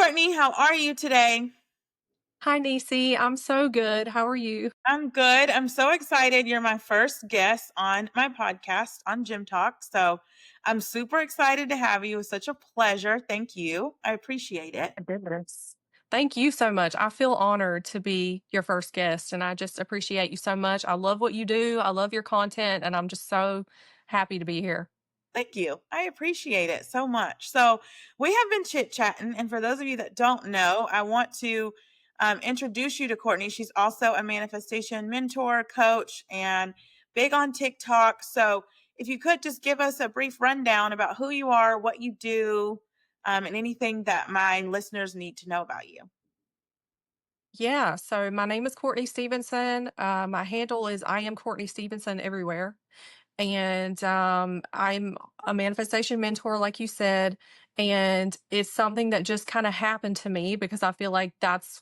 Courtney. How are you today? Hi, Nisi. I'm so good. How are you? I'm good. I'm so excited. You're my first guest on my podcast on Gym Talk. So I'm super excited to have you. It's such a pleasure. Thank you. I appreciate it. My goodness. Thank you so much. I feel honored to be your first guest, and I just appreciate you so much. I love what you do. I love your content, and I'm just so happy to be here. Thank you. I appreciate it so much. So we have been chit chatting. And for those of you that don't know, I want to introduce you to Courtney. She's also a manifestation mentor, coach, and big on TikTok. So if you could just give us a brief rundown about who you are, what you do, and anything that my listeners need to know about you. Yeah, so my name is Courtney Stephenson. My handle is I am Courtney Stephenson everywhere. And I'm a manifestation mentor, like you said. And it's something that just kind of happened to me because I feel like that's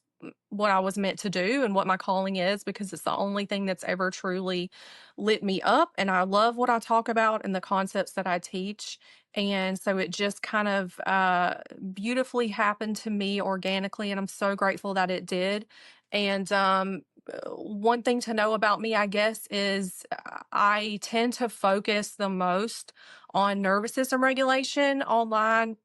what I was meant to do and what my calling is because it's the only thing that's ever truly lit me up. And I love what I talk about and the concepts that I teach. And so it just kind of beautifully happened to me organically. And I'm so grateful that it did. And one thing to know about me, I guess, is I tend to focus the most on nervous system regulation online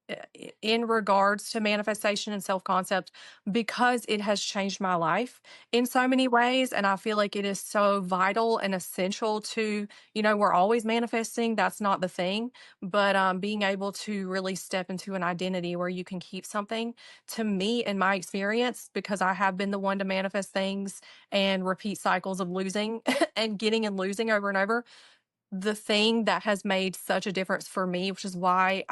in regards to manifestation and self concept because it has changed my life in so many ways. And I feel like it is so vital and essential to, we're always manifesting. That's not the thing. But being able to really step into an identity where you can keep something to me, in my experience, because I have been the one to manifest things and repeat cycles of losing and getting and losing over and over. The thing that has made such a difference for me, which is why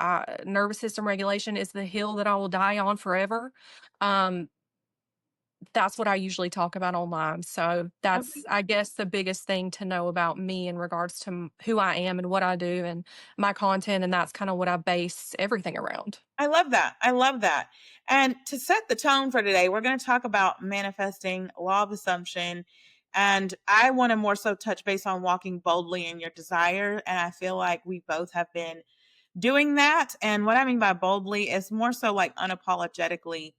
nervous system regulation is the hill that I will die on forever. Um, that's what I usually talk about online. So that's, Okay. I guess, the biggest thing to know about me in regards to who I am and what I do and my content. And that's kind of what I base everything around. I love that. I love that. And to set the tone for today, we're going to talk about manifesting, law of assumption. And I want to more so touch base on walking boldly in your desire. And I feel like we both have been doing that. And what I mean by boldly is more so like unapologetically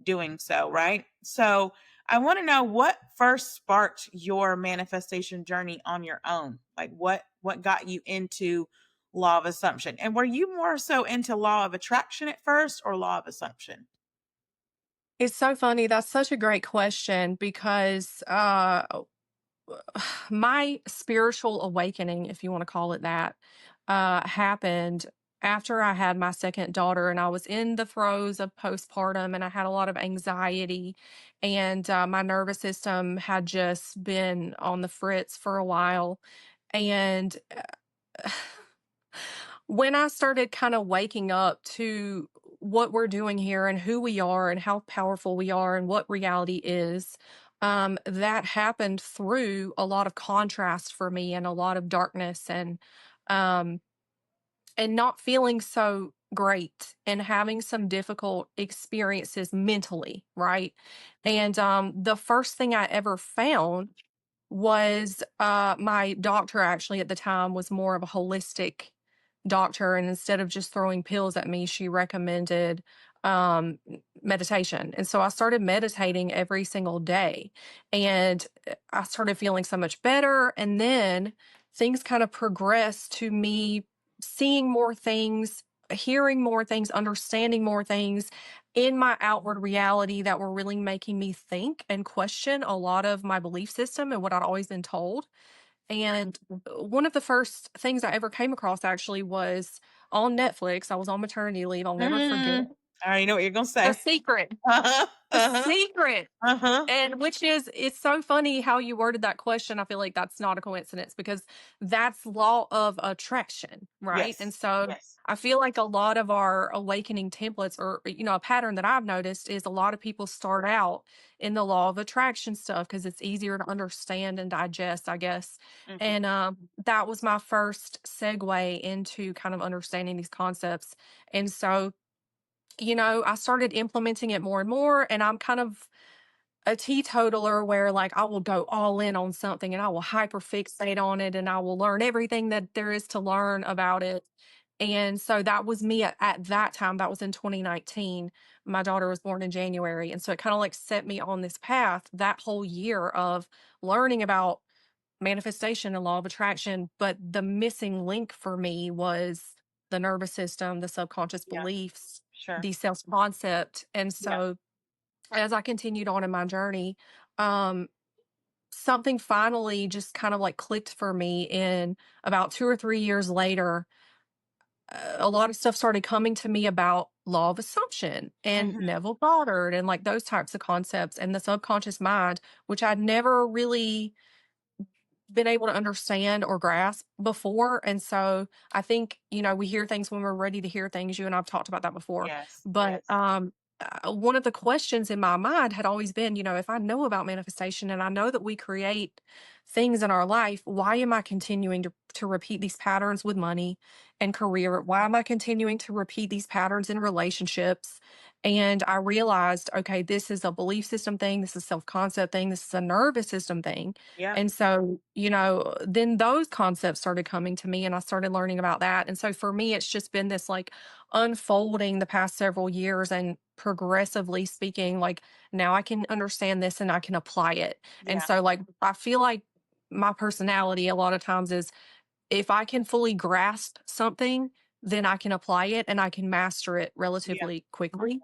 doing so, right? So I want to know what first sparked your manifestation journey on your own. Like what got you into law of assumption? And were you more so into law of attraction at first or law of assumption? It's so funny. That's such a great question because my spiritual awakening, if you want to call it that, happened after I had my second daughter, and I was in the throes of postpartum, and I had a lot of anxiety, and my nervous system had just been on the fritz for a while, and when I started kind of waking up to what we're doing here and who we are and how powerful we are and what reality is, that happened through a lot of contrast for me and a lot of darkness um, and not feeling so great and having some difficult experiences mentally, right? And the first thing I ever found was my doctor actually at the time was more of a holistic doctor, and instead of just throwing pills at me, she recommended meditation. And so I started meditating every single day, and I started feeling so much better. And then things kind of progressed to me seeing more things, hearing more things, understanding more things in my outward reality that were really making me think and question a lot of my belief system and what I'd always been told. And one of the first things I ever came across actually was on Netflix. I was on maternity leave. I'll never forget Mm, it. I already know what you're gonna The say. Secret. Uh-huh. The Uh-huh. Secret. Uh-huh. And which is it's so funny how you worded that question. I feel like that's not a coincidence because that's law of attraction, right? And Yes. so Yes. I feel like a lot of our awakening templates or a pattern that I've noticed is a lot of people start out in the law of attraction stuff because it's easier to understand and digest, I guess. Mhm. And that was my first segue into kind of understanding these concepts. And so I started implementing it more and more, and I'm kind of a teetotaler where like I will go all in on something and I will hyper fixate on it and I will learn everything that there is to learn about it. And so that was me at that time. That was in 2019. My daughter was born in January. And so it kind of like set me on this path that whole year of learning about manifestation and law of attraction. But the missing link for me was the nervous system, the subconscious Yeah, beliefs, sure. the self concept. And Yeah. so as I continued on in my journey, um, something finally just kind of like clicked for me in about 2 or 3 years later. A lot of stuff started coming to me about law of assumption and Mhm. Neville Goddard and like those types of concepts and the subconscious mind, which I'd never really been able to understand or grasp before. And so I think, we hear things when we're ready to hear things. You and I've talked about that before. Yes, But yes. one of the questions in my mind had always been, if I know about manifestation and I know that we create things in our life, why am I continuing to repeat these patterns with money and career? Why am I continuing to repeat these patterns in relationships? And I realized, okay, this is a belief system thing. This is self concept thing. This is a nervous system thing. Yeah, And so, then those concepts started coming to me and I started learning about that. And so for me, it's just been this like unfolding the past several years and progressively speaking, like now I can understand this and I can apply it. And yeah, so, like, I feel like my personality a lot of times is if I can fully grasp something, then I can apply it and I can master it yeah. relatively quickly.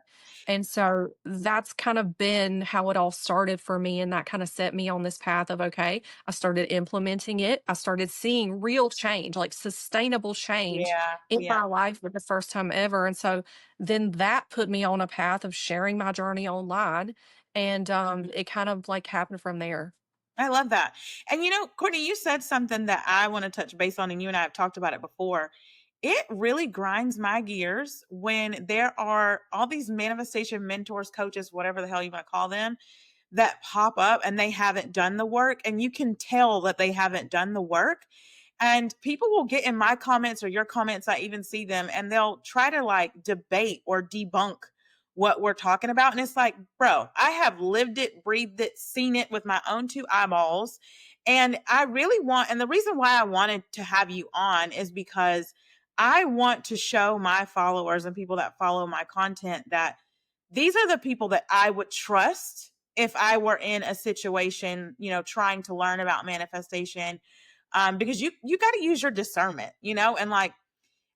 And so that's kind of been how it all started for me. And that kind of set me on this path of, okay, I started implementing it. I started seeing real change, like sustainable change Yeah, in yeah. my life for the first time ever. And so then that put me on a path of sharing my journey online. And it kind of like happened from there. I love that. And Courtney, you said something that I want to touch base on, and you and I have talked about it before. It really grinds my gears when there are all these manifestation mentors, coaches, whatever the hell you want to call them, that pop up and they haven't done the work. And you can tell that they haven't done the work. And people will get in my comments or your comments, I even see them, and they'll try to like debate or debunk what we're talking about. And it's like, bro, I have lived it, breathed it, seen it with my own two eyeballs. And I really want, and the reason why I wanted to have you on is because I want to show my followers and people that follow my content that these are the people that I would trust if I were in a situation, trying to learn about manifestation. Because you got to use your discernment, and like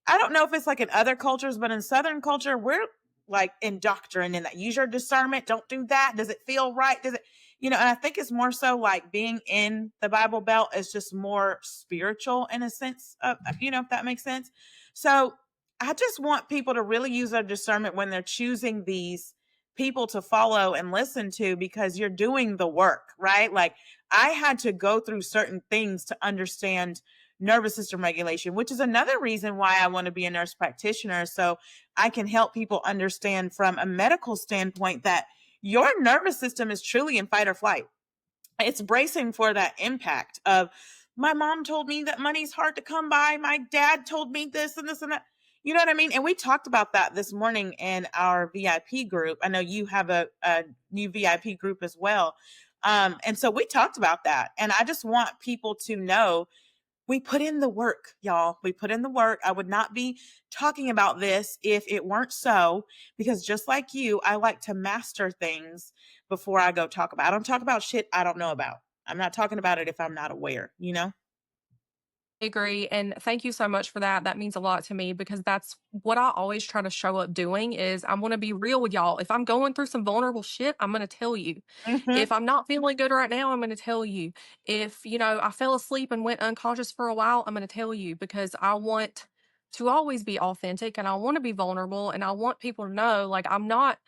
I don't know if it's like in other cultures, but in Southern culture, we're like indoctrinated in that. Use your discernment. Don't do that. Does it feel right? Does it, and I think it's more so like being in the Bible Belt is just more spiritual in a sense of, if that makes sense. So I just want people to really use their discernment when they're choosing these people to follow and listen to because you're doing the work, right? Like I had to go through certain things to understand nervous system regulation, which is another reason why I want to be a nurse practitioner. So I can help people understand from a medical standpoint that your nervous system is truly in fight or flight. It's bracing for that impact of my mom told me that money's hard to come by. My dad told me this and this and that. You know what I mean? And we talked about that this morning in our VIP group. I know you have a new VIP group as well. And so we talked about that. And I just want people to know we put in the work, y'all. We put in the work. I would not be talking about this if it weren't so, because just like you, I like to master things before I go talk about. I don't talk about shit I don't know about. I'm not talking about it if I'm not aware. Agree. And thank you so much for that. That means a lot to me because that's what I always try to show up doing is I'm going to be real with y'all. If I'm going through some vulnerable shit, I'm going to tell you. Hmm. If I'm not feeling good right now, I'm going to tell you. If, I fell asleep and went unconscious for a while, I'm going to tell you because I want to always be authentic and I want to be vulnerable and I want people to know like I'm not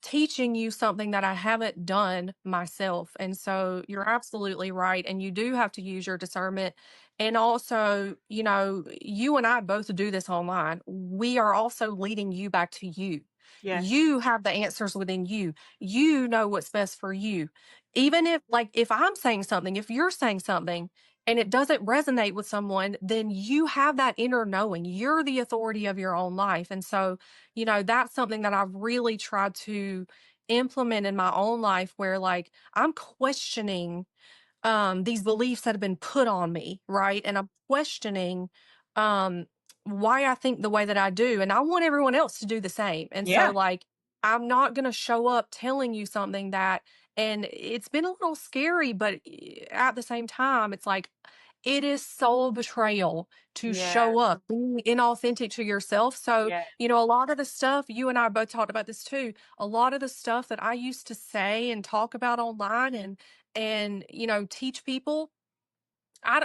teaching you something that I haven't done myself. And so you're absolutely right. And you do have to use your discernment. And also, you and I both do this online. We are also leading you back to you. Yes. You have the answers within you. You know what's best for you. Even if, like, if I'm saying something, if you're saying something and it doesn't resonate with someone, then you have that inner knowing. You're the authority of your own life. And so, that's something that I've really tried to implement in my own life where like I'm questioning these beliefs that have been put on me, right? And I'm questioning um why I think the way that I do. And I want everyone else to do the same. And so, Yeah. like, I'm not going to show up telling you something that, and it's been a little scary, but at the same time, it's like, it is soul betrayal to Yeah. show up being inauthentic to yourself. So, Yeah. a lot of the stuff, you and I both talked about this too. A lot of the stuff that I used to say and talk about online and, teach people,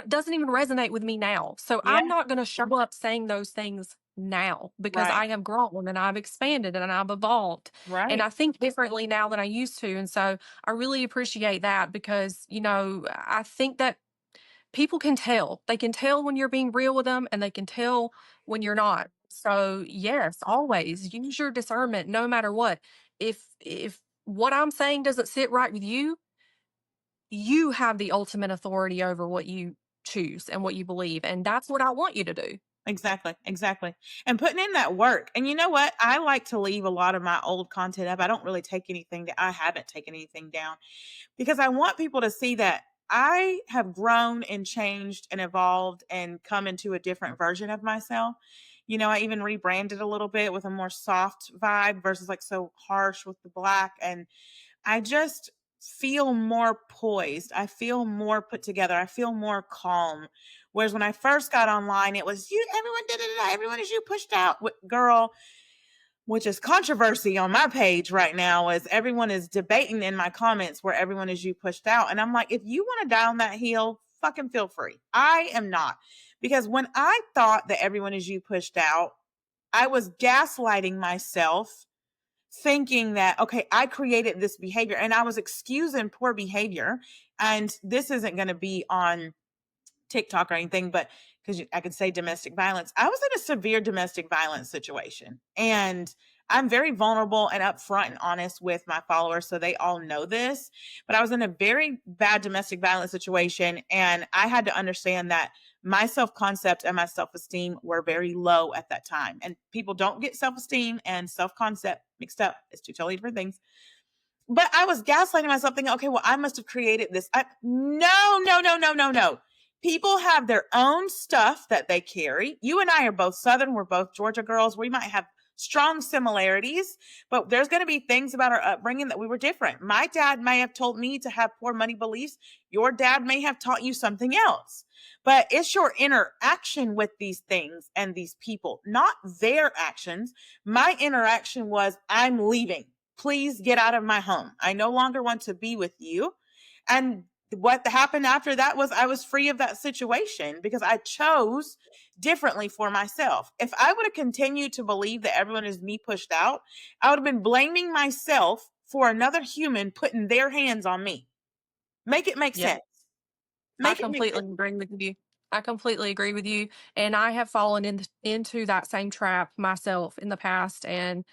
doesn't even resonate with me now. So Yeah. I'm not going to show up saying those things now because Right. I have grown and I've expanded and I've evolved and Right. I think differently now than I used to. And so I really appreciate that because, I think that people can tell. They can tell when you're being real with them and they can tell when you're not. So, yes, always use your discernment no matter what. If what I'm saying doesn't sit right with you, you have the ultimate authority over what you choose and what you believe, and that's what I want you to do. Exactly, exactly. And putting in that work. And you know what? I like to leave a lot of my old content up. I don't really take anything I haven't taken anything down because I want people to see that I have grown and changed and evolved and come into a different version of myself. I even rebranded a little bit with a more soft vibe versus like so harsh with the black. And I just feel more poised. I feel more put together. I feel more calm. Whereas when I first got online, it was you, everyone did it, everyone is you pushed out. Girl, which is controversy on my page right now, is everyone is debating in my comments where everyone is you pushed out. And I'm like, if you want to die on that hill, fucking feel free. I am not. Because when I thought that everyone is you pushed out, I was gaslighting myself thinking that, okay, I created this behavior and I was excusing poor behavior. And this isn't going to be on TikTok or anything, but because I could say domestic violence, I was in a severe domestic violence situation. And I'm very vulnerable and upfront and honest with my followers. So they all know this. But I was in a very bad domestic violence situation. And I had to understand that my self concept and my self esteem were very low at that time. And people don't get self esteem and self concept mixed up. It's two totally different things. But I was gaslighting myself thinking, okay, well, I must have created this. No, no, no, no, no, no. People have their own stuff that they carry. You and I are both Southern. We're both Georgia girls. We might have strong similarities, but there's going to be things about our upbringing that we were different. My dad may have told me to have poor money beliefs. Your dad may have taught you something else. But it's your interaction with these things and these people, not their actions. My interaction was, I'm leaving. Please get out of my home. I no longer want to be with you. And what happened after that was I was free of that situation because I chose differently for myself. If I would have continued to believe that everyone is me pushed out, I would have been blaming myself for another human putting their hands on me. Make it make Yeah. sense. I Make it make completely sense. agree with you. I completely agree with you. And I have fallen into that same trap myself in the past. And,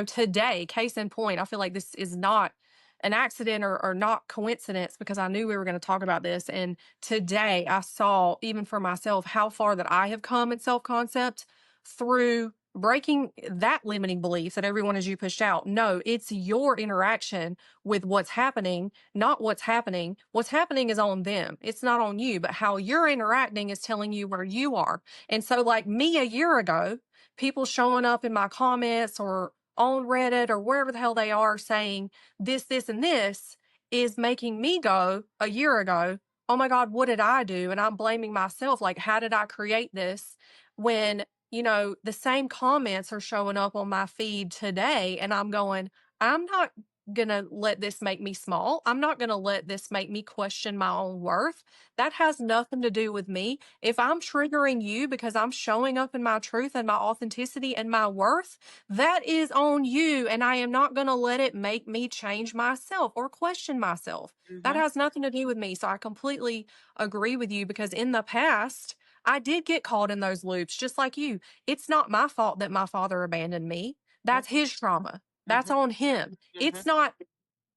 today, case in point, I feel like this is not an accident or not coincidence because I knew we were going to talk about this. And today I saw, even for myself, how far that I have come in self concept through breaking that limiting belief that everyone is you pushed out. No, it's your interaction with what's happening, not what's happening. What's happening is on them. It's not on you, but how you're interacting is telling you where you are. And so, like me a year ago, people showing up in my comments or on Reddit or wherever the hell they are saying this, and this is making me go a year ago, oh my God, what did I do? And I'm blaming myself. Like, how did I create this when, the same comments are showing up on my feed today? And I'm going, I'm not gonna let this make me small. I'm not gonna let this make me question my own worth. That has nothing to do with me. If I'm triggering you because I'm showing up in my truth and my authenticity and my worth, that is on you. And I am not gonna let it make me change myself or question myself. That Mm-hmm. has nothing to do with me. So I completely agree with you because in the past, I did get caught in those loops, just like you. It's not my fault that my father abandoned me. That's his trauma. That's Mm-hmm. on him. Mm-hmm. It's not,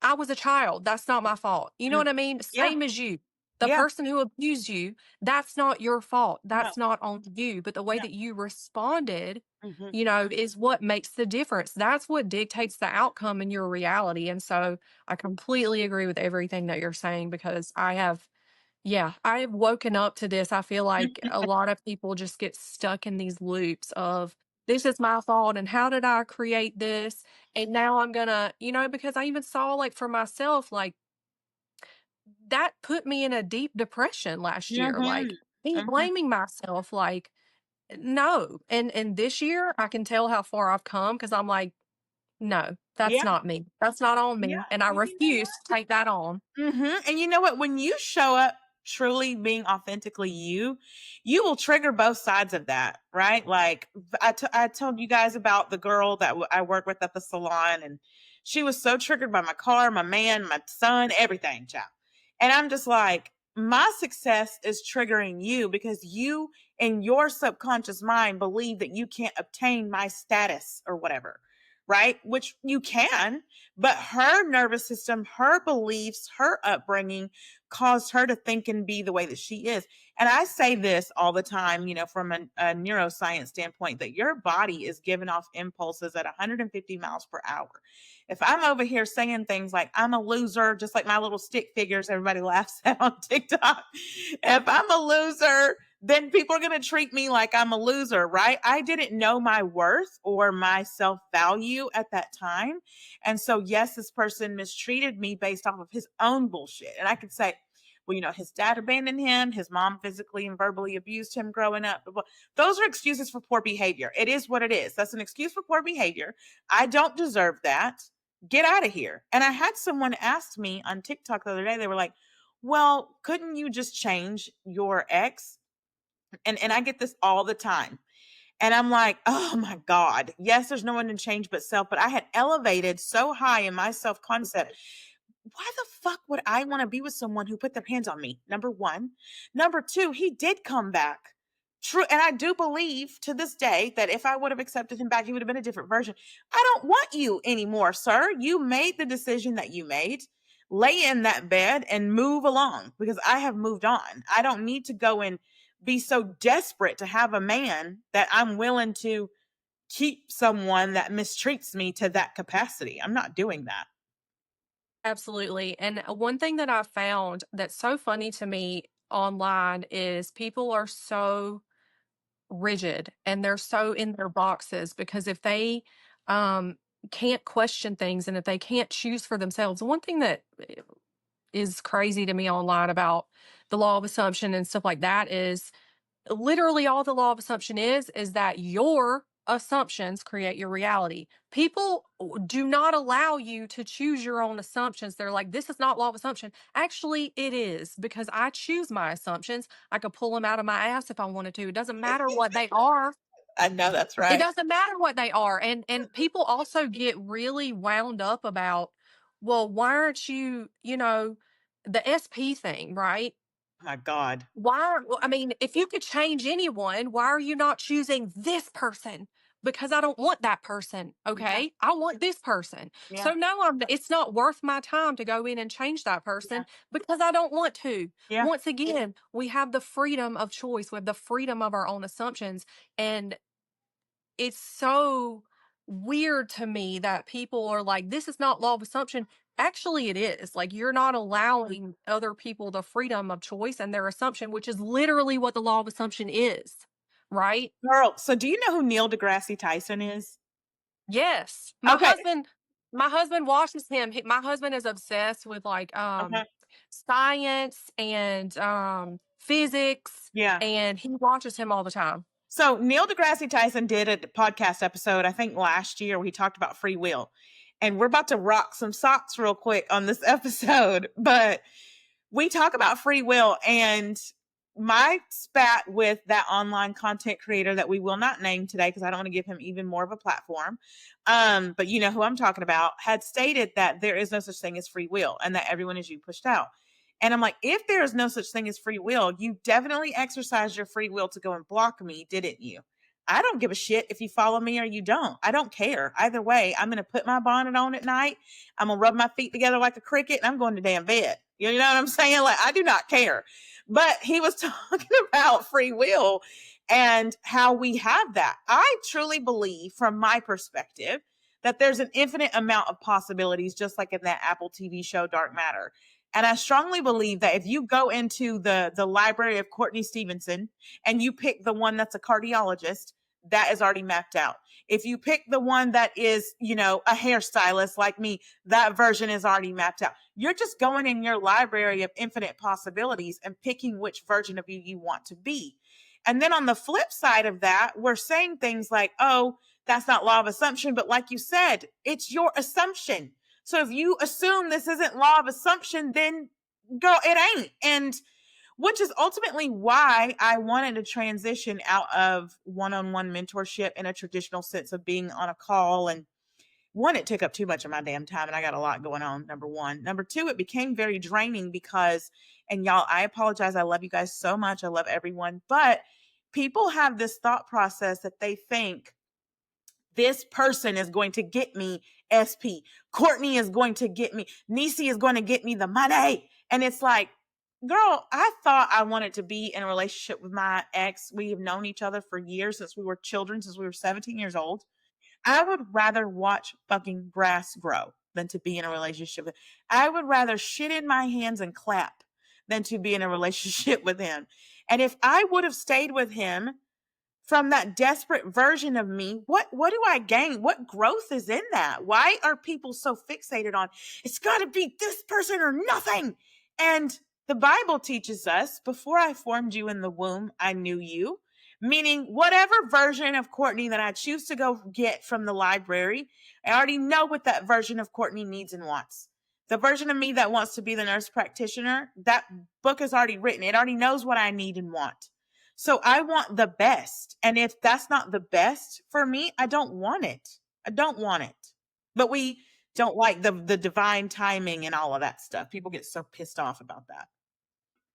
I was a child. That's not my fault. You know Mm. what I mean? Yeah. Same as you. The Yeah. person who abused you, that's not your fault. No. That's not on you. But the way No. that you responded, Mm-hmm. is what makes the difference. That's what dictates the outcome in your reality. And so I completely agree with everything that you're saying because I have, Yeah, I've woken up to this. I feel like a lot of people just get stuck in these loops of this is my fault and how did I create this? And now I'm gonna, because I even saw like for myself, like that put me in a deep depression last year. Mhm. Like me Mhm. blaming myself, like, no. And this year I can tell how far I've come because I'm like, no, that's Yeah. not me. That's not on Yeah. me. And I And you know refuse to take that on. And you know what? When you show up truly being authentically you, you will trigger both sides of that, right? Like I told you guys about the girl that I work with at the salon, and she was so triggered by my car, my man, my son, everything, child. And I'm just like, my success is triggering you because you, in your subconscious mind, believe that you can't obtain my status or whatever, right? Which you can, but her nervous system, her beliefs, her upbringing caused her to think and be the way that she is. And I say this all the time, from a neuroscience standpoint, that your body is giving off impulses at 150 miles per hour. If I'm over here saying things like, I'm a loser, just like my little stick figures everybody laughs at on TikTok, if I'm a loser, then people are going to treat me like I'm a loser, right? I didn't know my worth or my self value at that time. And so, yes, this person mistreated me based off of his own bullshit. And I could say, well, his dad abandoned him, his mom physically and verbally abused him growing up. Those are excuses for poor behavior. It is what it is. That's an excuse for poor behavior. I don't deserve that. Get out of here. And I had someone ask me on TikTok the other day, they were like, well, couldn't you just change your ex? And I get this all the time. And I'm like, oh my God. Yes, there's no one to change but self. But I had elevated so high in my self concept. Why the fuck would I want to be with someone who put their hands on me? Number one. Number two, he did come back. True. And I do believe to this day that if I would have accepted him back, he would have been a different version. I don't want you anymore, sir. You made the decision that you made. Lay in that bed and move along because I have moved on. I don't need to go and be so desperate to have a man that I'm willing to keep someone that mistreats me to that capacity. I'm not doing that. Absolutely. And one thing that I found that's so funny to me online is people are so rigid and they're so in their boxes because if they um, can't question things and if they can't choose for themselves, one thing that is crazy to me online about the law of assumption and stuff like that is literally all the law of assumption is that your assumptions create your reality. People do not allow you to choose your own assumptions. They're like, this is not law of assumption. Actually, it is because I choose my assumptions. I could pull them out of my ass if I wanted to. It doesn't matter what they are. I know that's It right. doesn't matter what they are. And people also get really wound up about, well, why aren't you, the SP thing, right? Oh my God. Well, I mean, if you could change anyone, why are you not choosing this person? Because I don't want that person. Yeah. Okay. I want this person. Yeah. So no, it's not worth my time to go in and change that Yeah. person because I don't want to. Yeah. Once again, we have the freedom of choice. We have the freedom of our own assumptions. And it's so weird to me that people are like, this is not law of assumption. Actually, it is. Like, you're not allowing other people the freedom of choice and their assumption, which is literally what the law of assumption is. Right? Girl, so do you know who Neil deGrasse Tyson is? Yes. Okay. My husband watches him. My husband is obsessed with like Okay. science and physics, Yeah. and he watches him all the time. So Neil deGrasse Tyson did a podcast episode, I think last year, where he talked about free will. And we're about to rock some socks real quick on this episode. But we talk about free will, and my spat with that online content creator that we will not name today because I don't want to give him even more of a platform. But you know who I'm talking about, had stated that there is no such thing as free will and that everyone is you pushed out. And I'm like, if there is no such thing as free will, you definitely exercised your free will to go and block me, didn't you? I don't give a shit if you follow me or you don't. I don't care. Either way, I'm going to put my bonnet on at night. I'm going to rub my feet together like a cricket and I'm going to damn bed. You know what I'm saying? Like, I do not care. But he was talking about free will and how we have that. I truly believe, from my perspective, that there's an infinite amount of possibilities, just like in that Apple TV show, Dark Matter. And I strongly believe that if you go into the library of Courtney Stephenson and you pick the one that's a cardiologist, that is already mapped out. If you pick the one that is, a hairstylist like me, that version is already mapped out. You're just going in your library of infinite possibilities and picking which version of you you want to be. And then on the flip side of that, we're saying things like, oh, that's not law of assumption. But like you said, it's your assumption. So if you assume this isn't law of assumption, then girl, it ain't. And which is ultimately why I wanted to transition out of one-on-one mentorship in a traditional sense of being on a call. And one, it took up too much of my damn time and I got a lot going on, number one. Number two, it became very draining because, and y'all, I apologize. I love you guys so much. I love everyone. But people have this thought process that they think this person is going to get me SP. Courtney is going to get me. Niecy is going to get me the money. And it's like, girl, I thought I wanted to be in a relationship with my ex. We have known each other for years, since we were children, since we were 17 years old. I would rather watch fucking grass grow than to be in a relationship with him. I would rather shit in my hands and clap than to be in a relationship with him. And if I would have stayed with him from that desperate version of me, what do I gain? What growth is in that? Why are people so fixated on it's got to be this person or nothing? And the Bible teaches us, before I formed you in the womb, I knew you. Meaning, whatever version of Courtney that I choose to go get from the library, I already know what that version of Courtney needs and wants. The version of me that wants to be the nurse practitioner, that book is already written. It already knows what I need and want. So I want the best. And if that's not the best for me, I don't want it. I don't want it. But we don't like the divine timing and all of that stuff. People get so pissed off about that.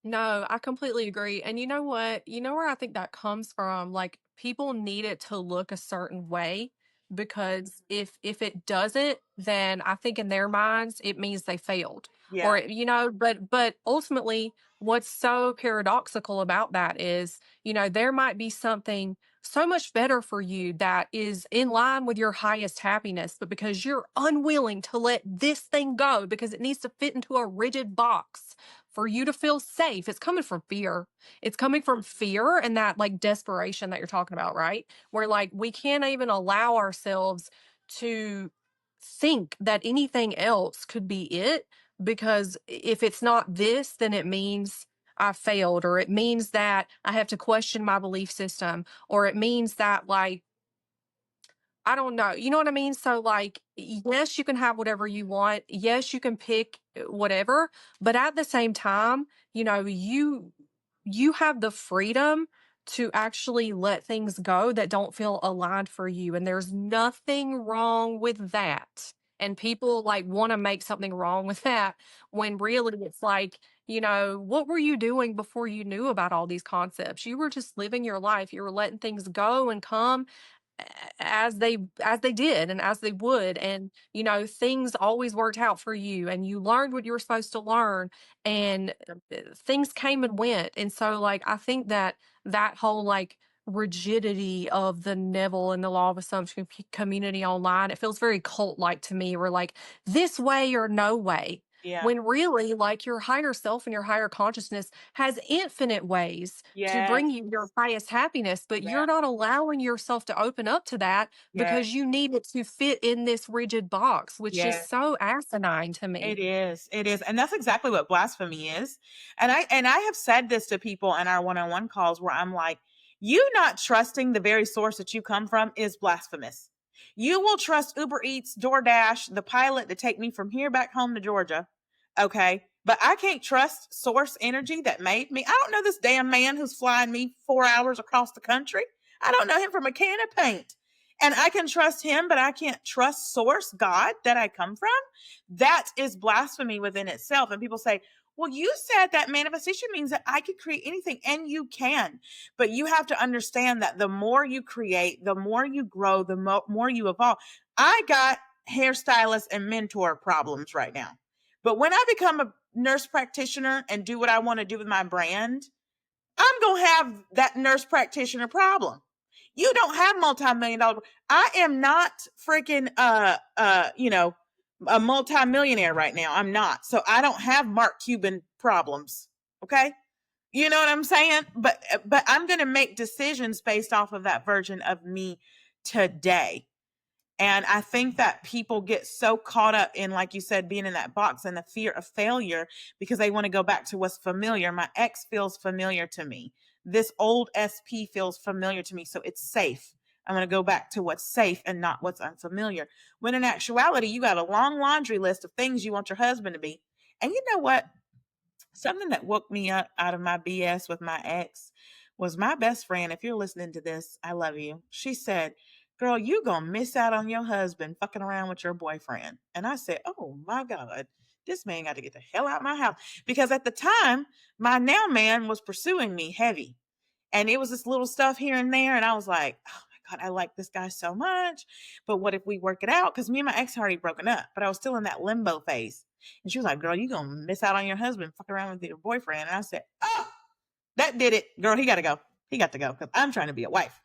No, I completely agree. And you know what? You know where I think that comes from? Like people need it to look a certain way because if it doesn't, then I think in their minds it means they failed. Yeah. Or but ultimately what's so paradoxical about that is, there might be something so much better for you that is in line with your highest happiness, but because you're unwilling to let this thing go because it needs to fit into a rigid box for you to feel safe. It's coming from fear. It's coming from fear and that like desperation that you're talking about, right? Where like we can't even allow ourselves to think that anything else could be it because if it's not this, then it means I failed, or it means that I have to question my belief system, or it means that like I don't know. You know what I mean? So like, yes, you can have whatever you want. Yes, you can pick whatever, but at the same time, you have the freedom to actually let things go that don't feel aligned for you, and there's nothing wrong with that. And people like want to make something wrong with that when really it's like, what were you doing before you knew about all these concepts? You were just living your life. You were letting things go and come as they did and as they would, and things always worked out for you and you learned what you were supposed to learn, and things came and went. And so like I think that that whole like rigidity of the Neville and the law of assumption community online, it feels very cult like to me. We're like this way or no way, Yeah. when really like your higher self and your higher consciousness has infinite ways to Yes. bring you your highest happiness, but Yeah. you're not allowing yourself to open up to that Yeah. because you need it to fit in this rigid box, which is Yeah. so asinine to It me. is. It is. And that's exactly what blasphemy is. And I have said this to people in our one-on-one calls where I'm like, you not trusting the very source that you come from is blasphemous. You will trust Uber Eats, DoorDash, the pilot to take me from here back home to Georgia. Okay. But I can't trust source energy that made me. I don't know this damn man who's flying me 4 hours across the country. I don't know him from a can of paint. And I can trust him, but I can't trust source God that I come from. That is blasphemy within itself. And people say, well, you said that manifestation means that I could create anything, and you can. But you have to understand that the more you create, the more you grow, the more you evolve. I got hairstylist and mentor problems right now. But when I become a nurse practitioner and do what I want to do with my brand, I'm going to have that nurse practitioner problem. You don't have multi-million dollar. I am not freaking, a multimillionaire right now. I'm not. So I don't have Mark Cuban problems. Okay? You know what I'm saying? But I'm going to make decisions based off of that version of me today. And I think that people get so caught up in, like you said, being in that box and the fear of failure because they want to go back to what's familiar. My ex feels familiar to me. This old SP feels familiar to me. So it's safe. I'm going to go back to what's safe and not what's unfamiliar. When in actuality, you got a long laundry list of things you want your husband to be. And you know what? Something that woke me up out of my BS with my ex was my best friend. If you're listening to this, I love you. She said, "Girl, you gonna miss out on your husband fucking around with your boyfriend." And I said, "Oh my God, this man got to get the hell out of my house." Because at the time, my now man was pursuing me heavy. And it was this little stuff here and there. And I was like, "Oh my God, I like this guy so much. But what if we work it out?" Because me and my ex had already broken up, but I was still in that limbo phase. And she was like, "Girl, you going to miss out on your husband fucking around with your boyfriend." And I said, "Oh, that did it. Girl, he got to go. He got to go because I'm trying to be a wife."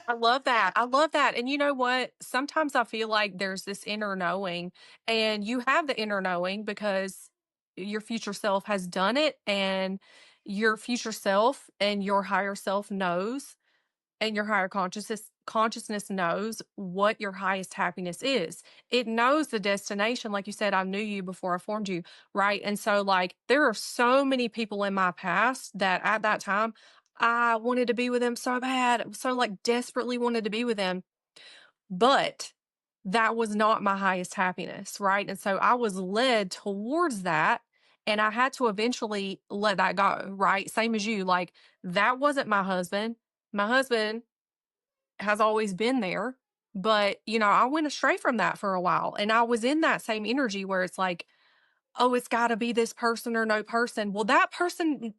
I love that. I love that. And you know what? Sometimes I feel like there's this inner knowing, and you have the inner knowing because your future self has done it, and your future self and your higher self knows, and your higher consciousness knows what your highest happiness is. It knows the destination. Like you said, I knew you before I formed you, right? And so like there are so many people in my past that at that time I wanted to be with them so bad, so like desperately wanted to be with them, but that was not my highest happiness, right? And so I was led towards that, and I had to eventually let that go, right? Same as you, like that wasn't my husband. My husband has always been there. But, I went astray from that for a while. And I was in that same energy where it's like, oh, it's got to be this person or no person. Well, that person,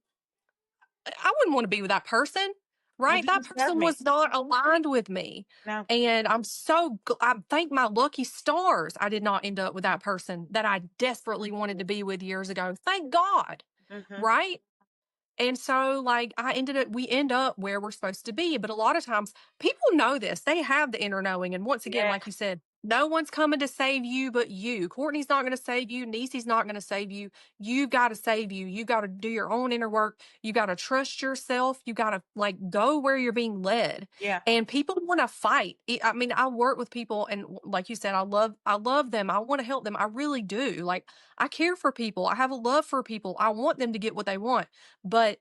I wouldn't want to be with that person, It right? That didn't serve person me. was not aligned with me. No. And I thank my lucky stars I did not end up with that person that I desperately wanted to be with years ago. Thank God, Mm-hmm. right? And so, like, we end up where we're supposed to be. But a lot of times people know this, they have the inner knowing. And once again, Yeah. like you said, no one's coming to save you but you. Courtney's not going to save you. Niecy's not going to save you. You've got to save you. You got to do your own inner work. You got to trust yourself. You got to like go where you're being led. Yeah. And people want to fight. I mean, I work with people and like you said, I love them. I want to help them. I really do. Like I care for people. I have a love for people. I want them to get what they want, but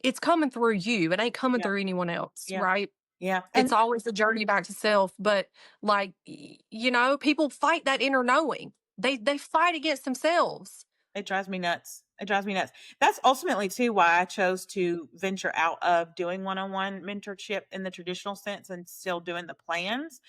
it's coming through you. It ain't coming Yeah. through anyone else, Yeah. right? Yeah. It's And always a journey back to self. But like, people fight that inner knowing. They fight against themselves. it drives me nuts. It drives me nuts. That's ultimately too why I chose to venture out of doing one-on-one mentorship in the traditional sense and still doing the plans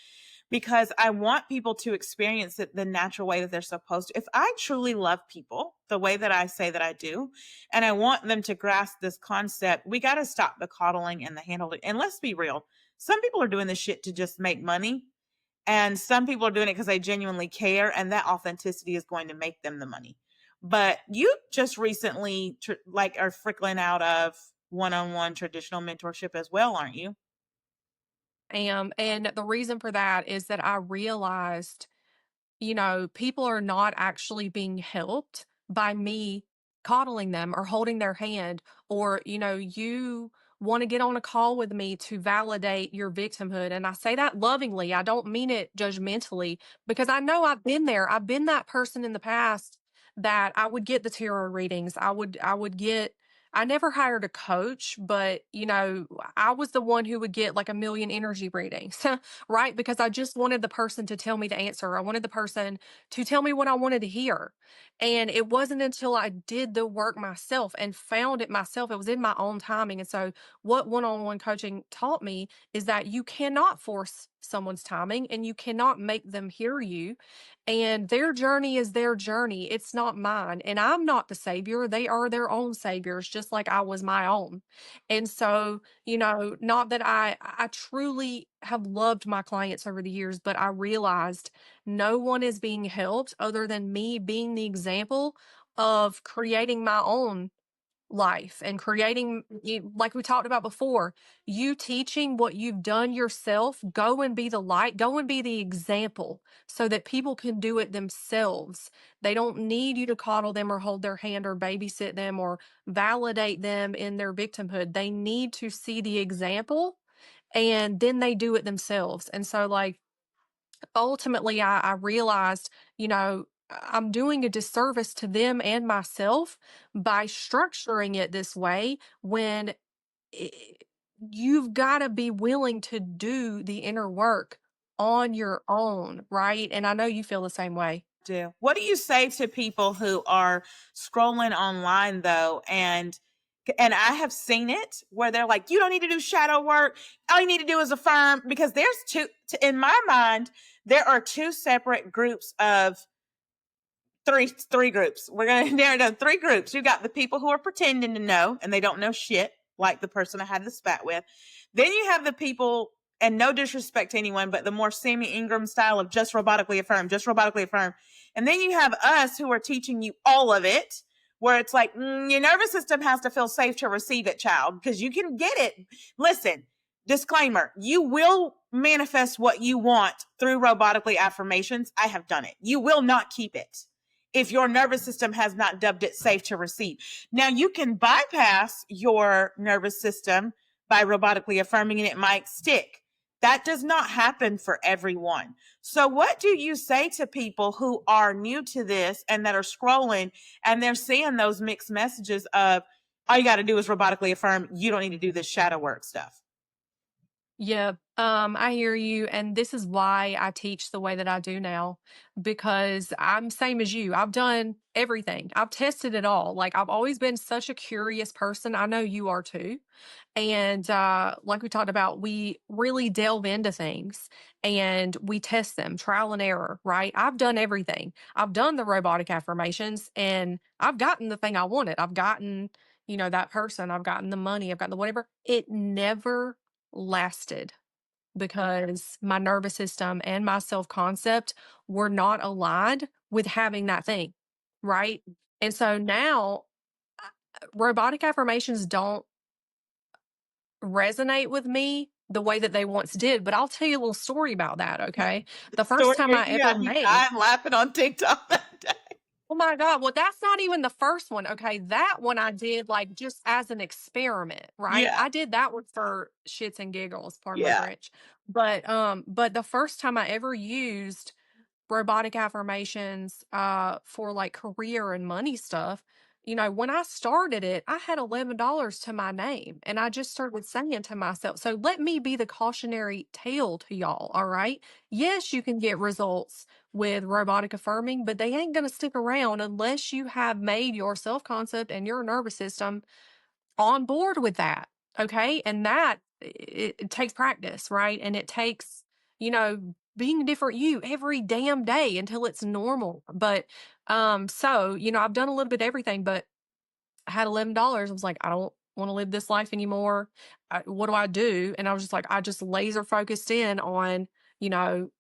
because I want people to experience it the natural way that they're supposed to. If I truly love people the way that I say that I do, and I want them to grasp this concept, we got to stop the coddling and the handling. And let's be real, some people are doing this shit to just make money, and some people are doing it because they genuinely care, and that authenticity is going to make them the money. But you just recently, are frickling out of one-on-one traditional mentorship as well, aren't you? And the reason for that is that I realized people are not actually being helped by me coddling them or holding their hand, or, you want to get on a call with me to validate your victimhood. And I say that lovingly. I don't mean it judgmentally because I know I've been there. I've been that person in the past that I would get the tarot readings. I never hired a coach, but I was the one who would get like a million energy readings. Right? Because I just wanted the person to tell me the answer. I wanted the person to tell me what I wanted to hear. And it wasn't until I did the work myself and found it myself, it was in my own timing. And so, what one on one coaching taught me is that you cannot force someone's timing and you cannot make them hear you. And their journey is their journey. It's not mine. And I'm not the savior. They are their own saviors, just like I was my own. And so, not that I truly have loved my clients over the years, but I realized no one is being helped other than me being the example of creating my own life and creating, like we talked about before, you teaching what you've done yourself. Go and be the light, go and be the example so that people can do it themselves. They don't need you to coddle them or hold their hand or babysit them or validate them in their victimhood. They need to see the example and then they do it themselves. And so, like, ultimately, I realized, I'm doing a disservice to them and myself by structuring it this way when I you've gotta be willing to do the inner work on your own, right? And I know you feel the same way. Do. What do you say to people who are scrolling online though and I have seen it where they're like, you don't need to do shadow work. All you need to do is affirm because there's in my mind, there are two separate groups of three groups. We're gonna narrow down three groups. You got the people who are pretending to know and they don't know shit, like the person I had the spat with. Then you have the people, and no disrespect to anyone, but the more Sammy Ingram style of just robotically affirm, just robotically affirm. And then you have us who are teaching you all of it, where it's like, your nervous system has to feel safe to receive it, child, because you can get it. Listen, disclaimer, you will manifest what you want through robotically affirmations. I have done it. You will not keep it if your nervous system has not dubbed it safe to receive. Now, you can bypass your nervous system by robotically affirming and it might stick. That does not happen for everyone. So, what do you say to people who are new to this and that are scrolling and they're seeing those mixed messages of, all you got to do is robotically affirm, you don't need to do this shadow work stuff? Yeah, I hear you, and this is why I teach the way that I do now, because I'm same as you. I've done everything. I've tested it all. Like, I've always been such a curious person. I know you are too. And like we talked about, we really delve into things and we test them, trial and error, right? I've done everything. I've done the robotic affirmations and I've gotten the thing I wanted. I've gotten, that person, I've gotten the money, I've gotten the whatever. It never lasted because my nervous system and my self concept were not aligned with having that thing, right? And so now robotic affirmations don't resonate with me the way that they once did. But I'll tell you a little story about that, okay? The The first story time where I you ever got me made dying laughing on TikTok that day. oh my God, well, that's not even the first one, okay? That one I did, like, just as an experiment, right? Yeah, I did that one for shits and giggles, pardon my yeah. French. But the first time I ever used robotic affirmations for like career and money stuff, when I started it, I had $11 to my name and I just started saying to myself, so let me be the cautionary tale to y'all. All right, yes, you can get results with robotic affirming, but they ain't going to stick around unless you have made your self concept and your nervous system on board with that. Okay. And that it takes practice, right? And it takes, being a different you every damn day until it's normal. But so, I've done a little bit of everything, but I had $11. I was like, I don't want to live this life anymore. What do I do? And I was just like, I just laser focused in on, you know,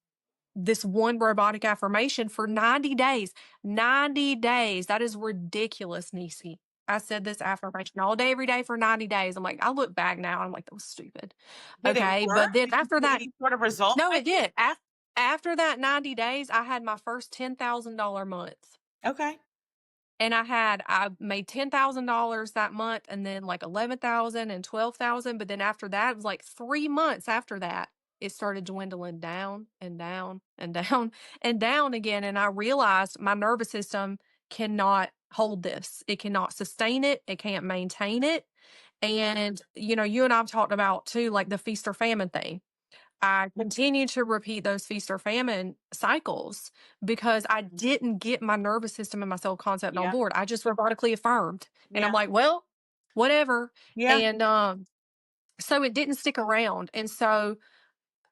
this one robotic affirmation for 90 days. 90 days. That is ridiculous, Nisi. I said this affirmation all day, every day for 90 days. I'm like, I look back now, I'm like, that was stupid. Did it Okay. work? But then Did you after see that, any sort of result no, with it it? did. After that 90 days, I had my first $10,000 month. Okay. And I made $10,000 that month and then like 11,000 and 12,000. But then after that, it was like 3 months after that, it started dwindling down and down and down and down again. And I realized my nervous system cannot hold this. It cannot sustain it. It can't maintain it. And, you and I've talked about too, like the feast or famine thing. I continued to repeat those feast or famine cycles because I didn't get my nervous system and my self concept on Yeah. board. I just robotically affirmed. And I'm Yeah. like, well, whatever. Yeah. And so it didn't stick around. And so,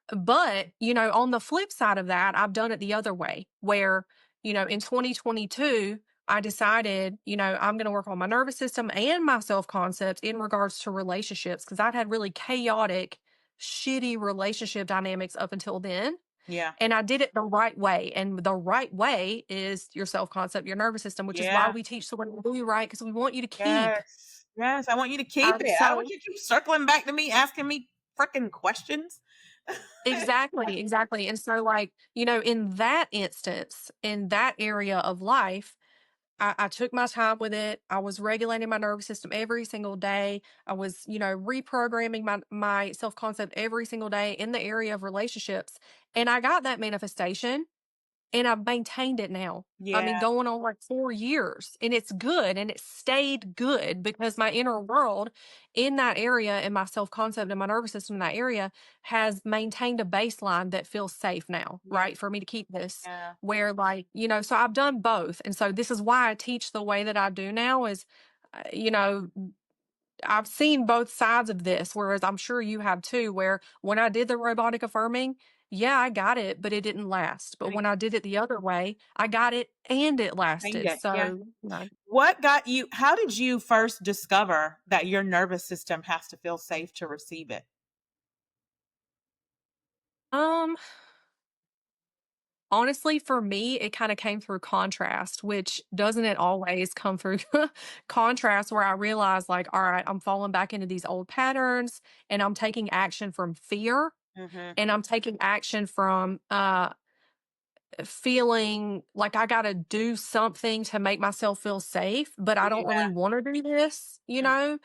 but, on the flip side of that, I've done it the other way where, in 2022, I decided, I'm going to work on my nervous system and my self concept in regards to relationships because I'd had really chaotic, shitty relationship dynamics up until then. Yeah. And I did it the right way. And the right way is your self concept, your nervous system, which is why Yeah. we teach the way we do, right? Because we want you to keep Yes. Yes, I want you to keep it. I don't want So you to keep circling back to me, asking me freaking questions. exactly, exactly. And so, like, in that instance, in that area of life, I took my time with it. I was regulating my nervous system every single day. I was, reprogramming my self concept every single day in the area of relationships. And I got that manifestation. And I've maintained it now. I Yeah, mean, going on like 4 years, and it's good, and it stayed good because my inner world in that area and my self-concept and my nervous system in that area has maintained a baseline that feels safe now, yeah, right? For me to keep this yeah. where, like, so I've done both. And so this is why I teach the way that I do now is, uh, you know, I've seen both sides of this, whereas I'm sure you have too, where when I did the robotic affirming, yeah, I got it, but it didn't last. But when I did it the other way, I got it and it Maintained lasted. it. Yeah. So, What got you? How did you first discover that your nervous system has to feel safe to receive it? um, honestly, for me, it kind of came through contrast, which doesn't it always come through contrast where I realized, like, all right, I'm falling back into these old patterns and I'm taking action from fear Hmm. and I'm taking action from feeling like I gotta do something to make myself feel safe, but I don't Yeah. really wanna do this, you know?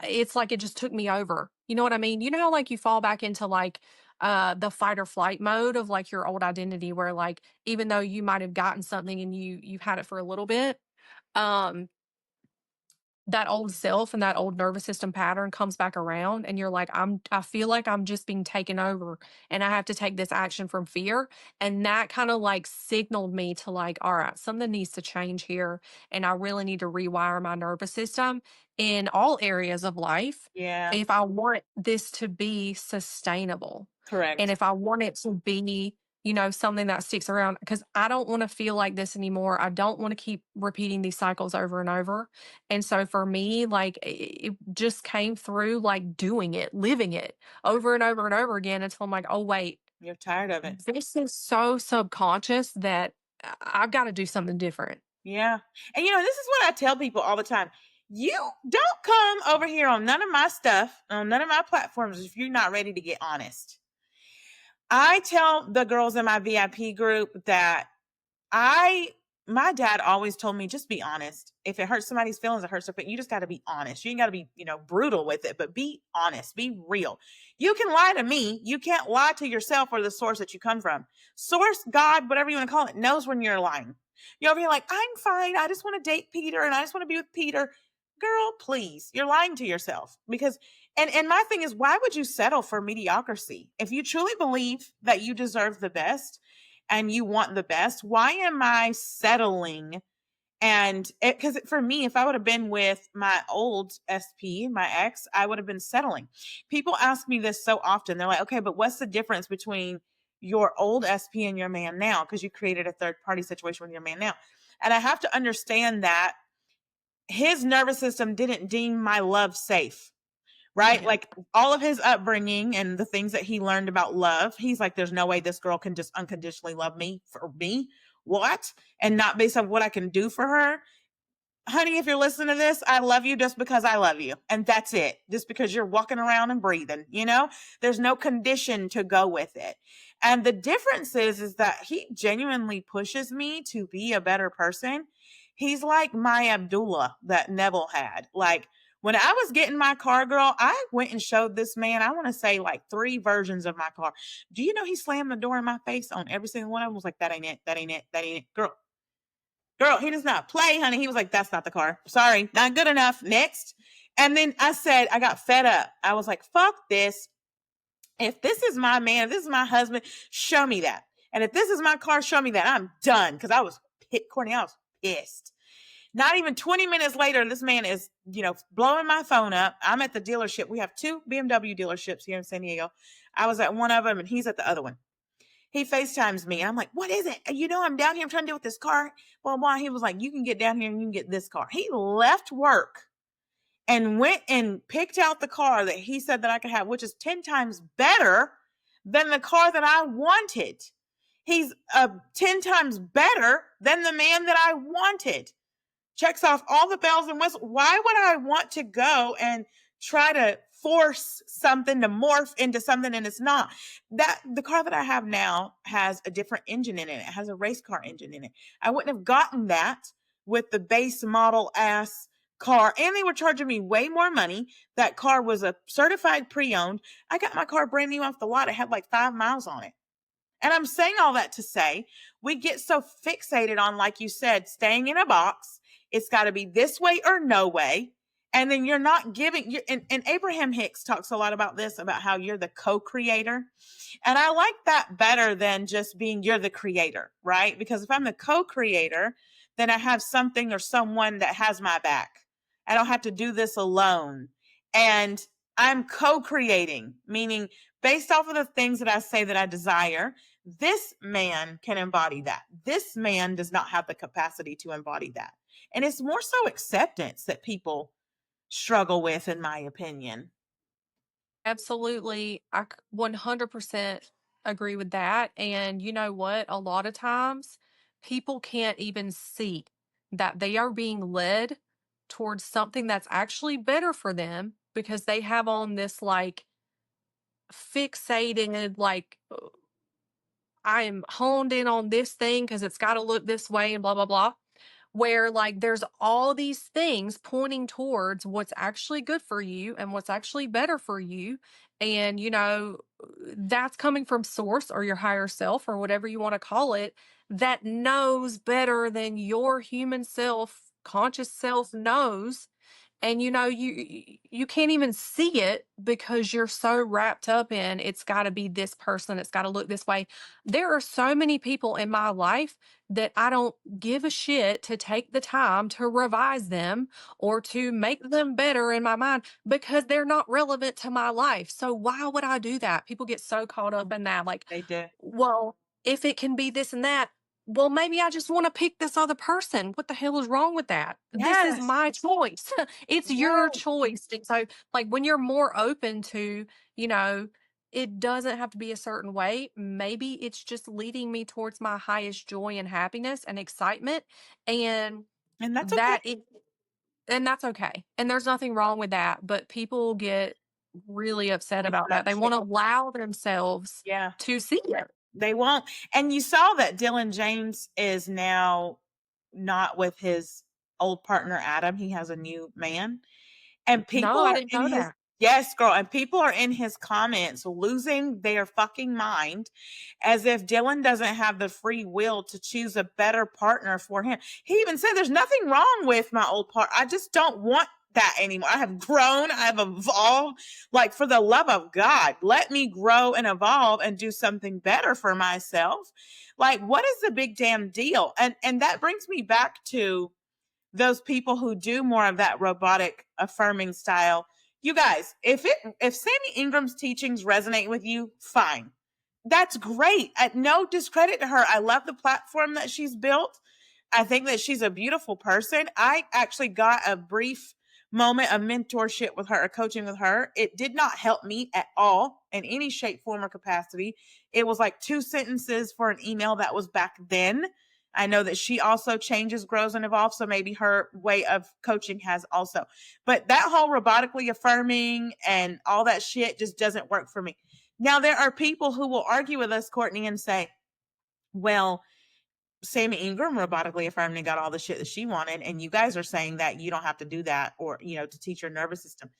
It's like it just took me over. You know what I mean? You know how, like, you fall back into, like, the fight or flight mode of, like, your old identity where, like, even though you might have gotten something and you've had it for a little bit, um, that old self and that old nervous system pattern comes back around and you're like, I feel like I'm just being taken over and I have to take this action from fear. And that kind of like signaled me to like, all right, something needs to change here. And I really need to rewire my nervous system in all areas of life Yeah. if I want this to be sustainable. And Correct. if I want it to be, something that sticks around because I don't want to feel like this anymore. I don't want to keep repeating these cycles over and over. And so for me, like it just came through like doing it, living it over and over and over again until I'm like, oh, wait, You're tired of it. this is so subconscious that I've got to do something different. Yeah. And this is what I tell people all the time. You don't come over here on none of my stuff, on none of my platforms if you're not ready to get honest. I tell the girls in my VIP group that I my dad always told me just be honest. If it hurts somebody's feelings, it hurts their feelings. You just got to be honest. You ain't got to be, brutal with it, but be honest, be real. You can lie to me. You can't lie to yourself or the source that you come from. Source, God, whatever you want to call it, knows when you're lying. You're over here like, I'm fine. I just want to date Peter and I just want to be with Peter. Girl, please. You're lying to yourself because and my thing is, why would you settle for mediocrity? If you truly believe that you deserve the best, and you want the best, why am I settling? And because for me, if I would have been with my old SP, my ex, I would have been settling. People ask me this so often. They're like, okay, but what's the difference between your old SP and your man now? Because you created a third party situation with your man now. And I have to understand that his nervous system didn't deem my love safe, right? Yeah. Like all of his upbringing and the things that he learned about love, he's like, there's no way this girl can just unconditionally love me for me. What? And not based on what I can do for her. Honey, if you're listening to this, I love you just because I love you. And that's it. Just because you're walking around and breathing, there's no condition to go with it. And the difference is that he genuinely pushes me to be a better person. He's like my Abdullah that Neville had. Like when I was getting my car, girl, I went and showed this man, I want to say like 3 versions of my car. Do you know he slammed the door in my face on every single one of them? Was like, that ain't it. That ain't it. That ain't it. Girl, he does not play, honey. He was like, that's not the car. Sorry, not good enough. Next. And then I got fed up. I was like, fuck this. If this is my man, if this is my husband, show me that. And if this is my car, show me that. I'm done. Because Courtney, I was pissed. Not even 20 minutes later, this man is, blowing my phone up. I'm at the dealership. We have 2 BMW dealerships here in San Diego. I was at one of them and he's at the other one. He FaceTimes me. And I'm like, what is it? I'm down here. I'm trying to deal with this car. Well, why? He was like, you can get down here and you can get this car. He left work and went and picked out the car that he said that I could have, which is 10 times better than the car that I wanted. He's 10 times better than the man that I wanted. checks off all the bells and whistles. Why would I want to go and try to force something to morph into something and it's not? That the car that I have now has a different engine in it. It has a race car engine in it. I wouldn't have gotten that with the base model ass car, and they were charging me way more money. That car was a certified pre-owned. I got my car brand new off the lot. It had like 5 miles on it. And I'm saying all that to say we get so fixated on, like you said, staying in a box. It's got to be this way or no way. And then you're not giving, and Abraham Hicks talks a lot about this, about how you're the co-creator. And I like that better than just being you're the creator, right? Because if I'm the co-creator, then I have something or someone that has my back. I don't have to do this alone. And I'm co-creating, meaning based off of the things that I say that I desire, this man can embody that. This man does not have the capacity to embody that. And it's more so acceptance that people struggle with, in my opinion. Absolutely. 100% agree with that. And you know what? A lot of times people can't even see that they are being led towards something that's actually better for them because they have on this like fixated, like, I am honed in on this thing because it's got to look this way and blah, blah, blah. Where like there's all these things pointing towards what's actually good for you and what's actually better for you. And, that's coming from source or your higher self or whatever you want to call it, that knows better than your human self, conscious self knows. And you can't even see it because you're so wrapped up in it's got to be this person, it's got to look this way. There are so many people in my life that I don't give a shit to take the time to revise them or to make them better in my mind because they're not relevant to my life. So why would I do that? People get so caught up in that, like, They do. well, if it can be this and that, well, maybe I just want to pick this other person. What the hell is wrong with that? This is Yes. my choice. It's your Yes. choice. And so, like, when you're more open to, you know, it doesn't have to be a certain way. Maybe it's just leading me towards my highest joy and happiness and excitement. And And that's okay. that it, and that's okay. And there's nothing wrong with that. But people get really upset about that. They want to allow themselves Yeah, to see it. they won't. And you saw that Dylan James is now not with his old partner, Adam. He has a new man. And No, people I are didn't in know his, that. yes, girl, and people are in his comments losing their fucking mind as if Dylan doesn't have the free will to choose a better partner for him. He even said there's nothing wrong with my old partner. I just don't want that anymore. I have grown, I have evolved. Like, for the love of God, let me grow and evolve and do something better for myself. Like, what is the big damn deal? And that brings me back to those people who do more of that robotic affirming style. You guys, if Sammy Ingram's teachings resonate with you, fine. That's great. At no discredit to her. I love the platform that she's built. I think that she's a beautiful person. I actually got a brief moment of mentorship with her, or coaching with her. It did not help me at all in any shape, form, or capacity. It was like 2 sentences for an email that was back then. I know that she also changes, grows, and evolves. So maybe her way of coaching has also. But that whole robotically affirming and all that shit just doesn't work for me. Now, there are people who will argue with us, Courtney, and say, well, Sammy Ingram robotically affirmed and got all the shit that she wanted. And you guys are saying that you don't have to do that, or, to teach your nervous system.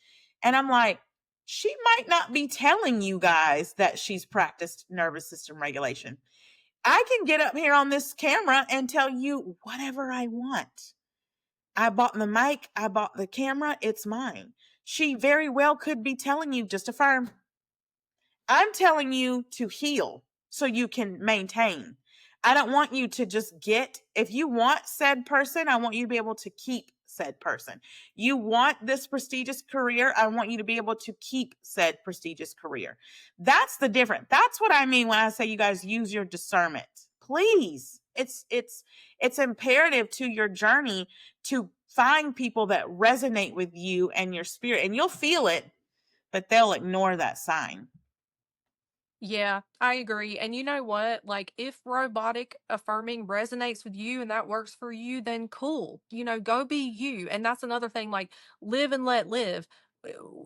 And I'm like, she might not be telling you guys that she's practiced nervous system regulation. I can get up here on this camera and tell you whatever I want. I bought the mic, I bought the camera, it's mine. She very well could be telling you just affirm. I'm telling you to heal so you can maintain. I don't want you to just get, if you want said person, I want you to be able to keep said person. You want this prestigious career, I want you to be able to keep said prestigious career. That's the difference. That's what I mean when I say you guys use your discernment. Please. It's imperative to your journey to find people that resonate with you and your spirit, and you'll feel it, but they'll ignore that sign. Yeah, I agree. And you know what? Like, if robotic affirming resonates with you and that works for you, then cool. Go be you. And that's another thing, like, live and let live.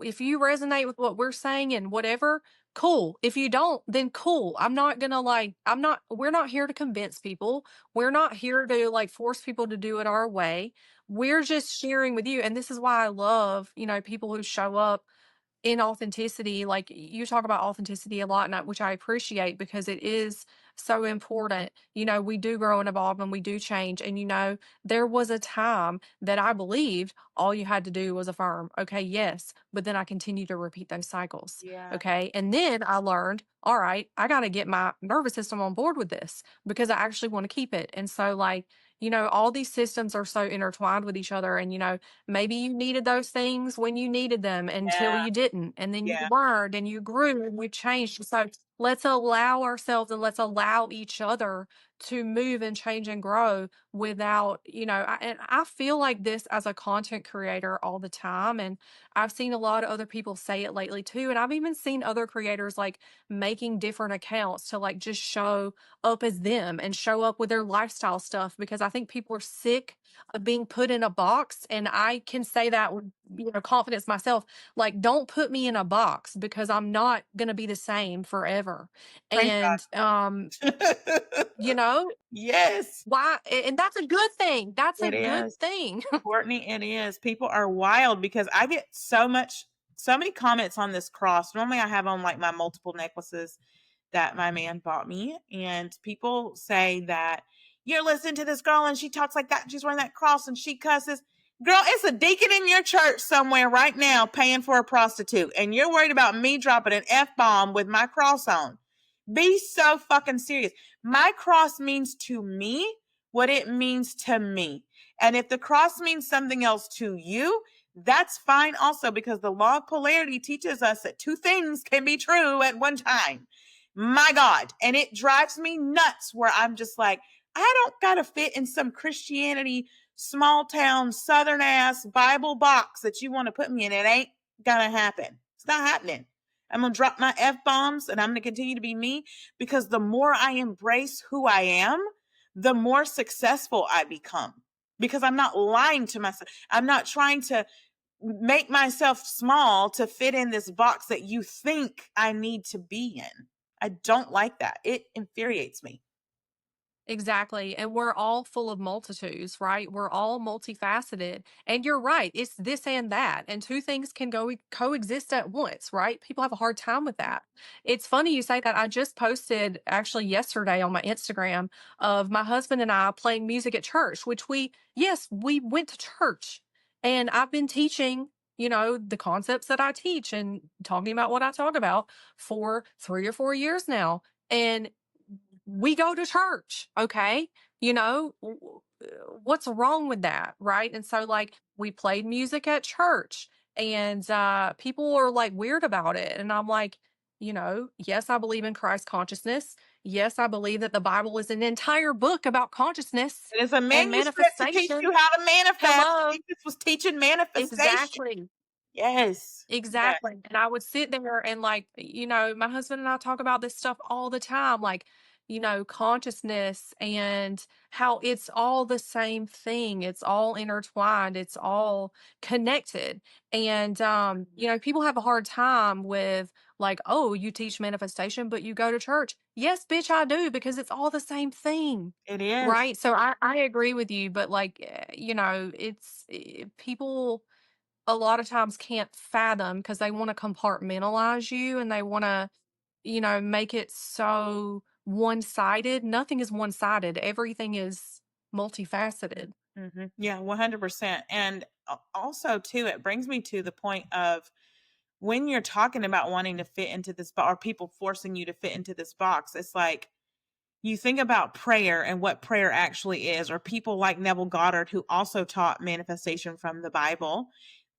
If you resonate with what we're saying and whatever, cool. If you don't, then cool. I'm not gonna we're not here to convince people. We're not here to like force people to do it our way. We're just sharing with you. And this is why I love, people who show up in authenticity. Like, you talk about authenticity a lot, which I appreciate because it is so important. We do grow and evolve and we do change. And there was a time that I believed all you had to do was affirm. Okay, yes. But then I continued to repeat those cycles. Yeah. Okay. And then I learned, all right, I got to get my nervous system on board with this because I actually want to keep it. And so, like, all these systems are so intertwined with each other. And, maybe you needed those things when you needed them until Yeah. you didn't. And then you Yeah. learned and you grew and we changed. So let's allow ourselves and let's allow each other to move and change and grow without, and I feel like this as a content creator all the time. And I've seen a lot of other people say it lately too. And I've even seen other creators like making different accounts to like just show up as them and show up with their lifestyle stuff because I think people are sick of being put in a box. And I can say that with, confidence myself. Like, don't put me in a box because I'm not going to be the same forever. Thank And, God. you know, Yes, why? And that's a good thing. That's a it good is. thing. Courtney, it is. People are wild because I get so many comments on this cross. Normally I have on like my multiple necklaces that my man bought me. And people say that you're listening to this girl and she talks like that. And she's wearing that cross and she cusses. Girl, it's a deacon in your church somewhere right now paying for a prostitute. And you're worried about me dropping an F bomb with my cross on. Be so fucking serious. My cross means to me what it means to me. And if the cross means something else to you, that's fine also because the law of polarity teaches us that two things can be true at one time. My God. And it drives me nuts where I'm just like, I don't got to fit in some Christianity, small town, southern ass Bible box that you want to put me in. It ain't going to happen. It's not happening. I'm going to drop my F bombs and I'm going to continue to be me because the more I embrace who I am, the more successful I become because I'm not lying to myself. I'm not trying to make myself small to fit in this box that you think I need to be in. I don't like that. It infuriates me. Exactly. And we're all full of multitudes, right? We're all multifaceted. And you're right. It's this and that. And two things can coexist at once, right? People have a hard time with that. It's funny you say that. I just posted actually yesterday on my Instagram of my husband and I playing music at church, which yes, we went to church. And I've been teaching, the concepts that I teach and talking about what I talk about for 3 or 4 years now. And we go to church, okay? What's wrong with that, right? And so, like, we played music at church, and people are like weird about it. And I'm like, yes, I believe in Christ consciousness. Yes, I believe that the Bible is an entire book about consciousness It is a and manuscript to teach manifestation. you how to manifest. Hello. Jesus was teaching manifestation. Exactly. Yes. Yes. Exactly. And I would sit there and like, my husband and I talk about this stuff all the time, like, consciousness and how it's all the same thing. It's all intertwined. It's all connected. And people have a hard time with like, oh, you teach manifestation, but you go to church. Yes, bitch, I do, because it's all the same thing. It is. Right. So I agree with you, but like, people a lot of times can't fathom because they want to compartmentalize you and they want to, make it so one-sided. Nothing is one-sided. Everything is multifaceted. Yeah, 100%. And also, too, it brings me to the point of when you're talking about wanting to fit into this box or people forcing you to fit into this box, it's like you think about prayer and what prayer actually is, or people like Neville Goddard, who also taught manifestation from the Bible.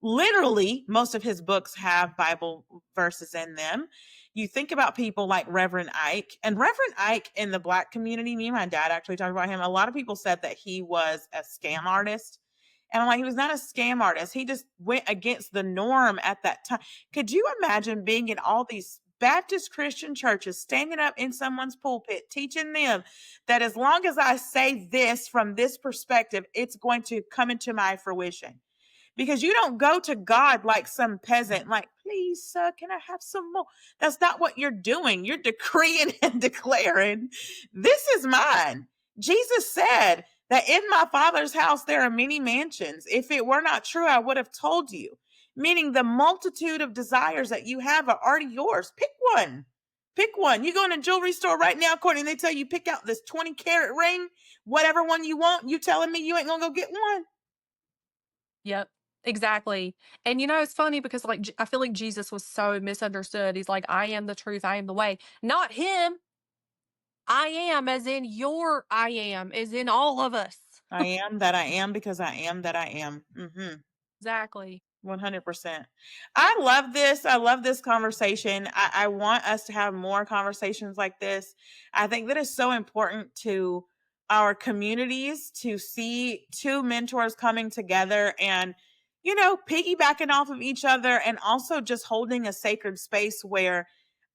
Literally, most of his books have Bible verses in them. You think about people like Reverend Ike, and Reverend Ike in the Black community, me and my dad actually talked about him. A lot of people said that he was a scam artist. And I'm like, he was not a scam artist. He just went against the norm at that time. Could you imagine being in all these Baptist Christian churches standing up in someone's pulpit teaching them that as long as I say this from this perspective, it's going to come into my fruition. Because you don't go to God like some peasant, like, please, sir, can I have some more? That's not what you're doing. You're decreeing and declaring, this is mine. Jesus said that in my Father's house there are many mansions. If it were not true, I would have told you. Meaning the multitude of desires that you have are already yours. Pick one. Pick one. You go in a jewelry store right now, Courtney, and they tell you pick out this 20-carat ring, whatever one you want. You telling me you ain't gonna go get one? Yep. Exactly. And it's funny because like I feel like Jesus was so misunderstood. He's like, I am the truth, I am the way. Not him. I am, as in your I am, as in all of us. I am that I am because I am that I am. Exactly. 100%. I love this. I love this conversation. I want us to have more conversations like this. I think that is so important to our communities to see two mentors coming together and, piggybacking off of each other and also just holding a sacred space where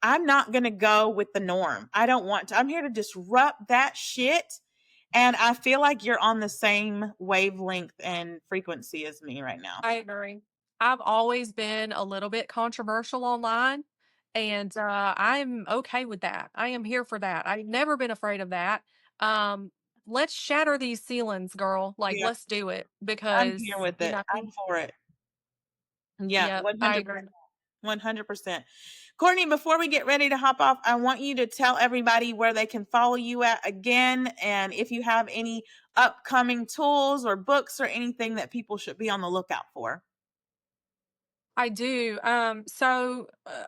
I'm not going to go with the norm. I don't want to. I'm here to disrupt that shit. And I feel like you're on the same wavelength and frequency as me right now. I agree. I've always been a little bit controversial online, and I'm okay with that. I am here for that. I've never been afraid of that. Um, let's shatter these ceilings, girl. Like, Yeah, let's do it I'm because here with it. I I'm think, for it. Yeah, yep, I 100%. agree. 100%. Courtney, before we get ready to hop off, I want you to tell everybody where they can follow you at again. And if you have any upcoming tools or books or anything that people should be on the lookout for. I do. I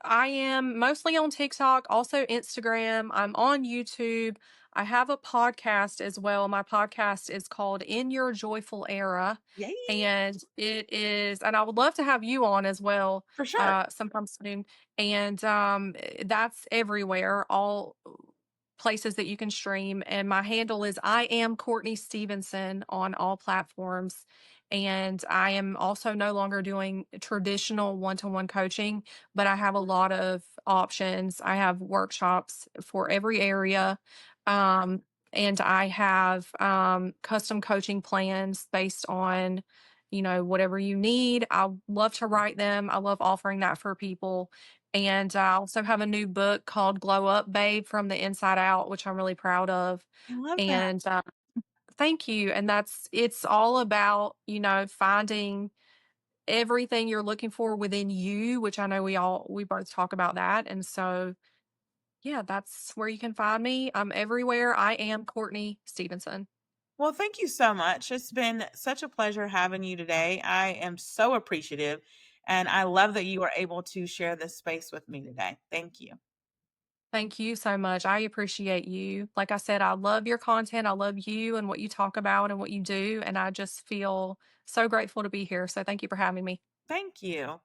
am mostly on TikTok, also Instagram. I'm on YouTube. I have a podcast as well. My podcast is called In Your Joyful Era. Yay, And I would love to have you on as well, for sure. sometime soon. And that's everywhere, all places that you can stream. And my handle is I am Courtney Stephenson on all platforms. And I am also no longer doing traditional one to one coaching, but I have a lot of options. I have workshops for every area. Um, and I have custom coaching plans based on, whatever you need. I love to write them. I love offering that for people. And I also have a new book called Glow Up Babe from the Inside Out, which I'm really proud of. I love that. And thank you. And it's all about, finding everything you're looking for within you, which I know we both talk about that. And so, yeah, that's where you can find me. I'm everywhere. I am Courtney Stephenson. Well, thank you so much. It's been such a pleasure having you today. I am so appreciative. And I love that you were able to share this space with me today. Thank you. Thank you so much. I appreciate you. Like I said, I love your content. I love you and what you talk about and what you do. And I just feel so grateful to be here. So thank you for having me. Thank you.